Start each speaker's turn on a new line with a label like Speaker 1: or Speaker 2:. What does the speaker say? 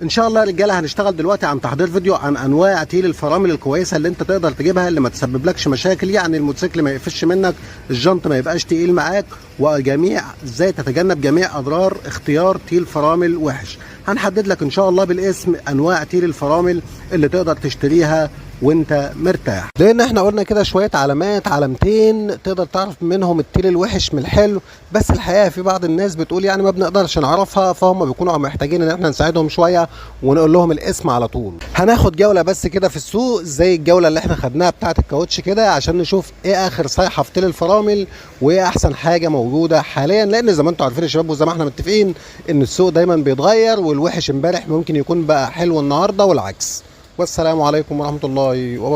Speaker 1: ان شاء الله يا رجاله هنشتغل دلوقتي عن تحضير فيديو عن انواع تيل الفرامل الكويسه اللي انت تقدر تجيبها اللي ما تسببلكش مشاكل، يعني الموتوسيكل ما يقفش منك، الجنط ما يبقاش تقيل معاك، وجميع ازاي تتجنب جميع اضرار اختيار تيل فرامل وحش. هنحدد لك ان شاء الله بالاسم انواع تيل الفرامل اللي تقدر تشتريها وانت مرتاح، لان احنا قلنا كده شويه علامتين تقدر تعرف منهم التيل الوحش من الحلو. بس الحقيقه في بعض الناس بتقول يعني ما بنقدرش نعرفها، فهم بيكونوا محتاجين ان احنا نساعدهم شويه ونقول لهم الاسم على طول. هناخد جوله بس كده في السوق زي الجوله اللي احنا خدناها بتاعه الكاوتش كده، عشان نشوف ايه اخر صيحه في تيل الفرامل وايه احسن حاجه موجوده حاليا، لان زي ما انتم عارفين يا شباب وزي ما احنا متفقين ان السوق دايما بيتغير، والوحش امبارح ممكن يكون بقى حلو النهارده والعكس. والسلام عليكم ورحمه الله وبركاته.